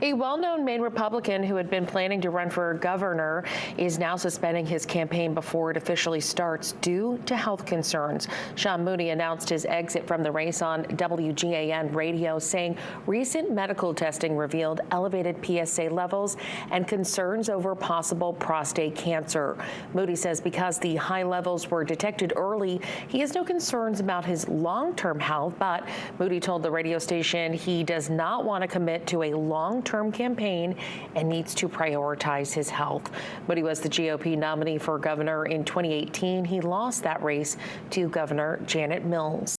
A well-known Maine Republican who had been planning to run for governor is now suspending his campaign before it officially starts due to health concerns. Shawn Moody announced his exit from the race on WGAN radio, saying recent medical testing revealed elevated PSA levels and concerns over possible prostate cancer. Moody says because the high levels were detected early, he has no concerns about his long-term health, but Moody told the radio station he does not want to commit to a long-term campaign and needs to prioritize his health. Moody was the GOP nominee for governor in 2018. He lost that race to Governor Janet Mills.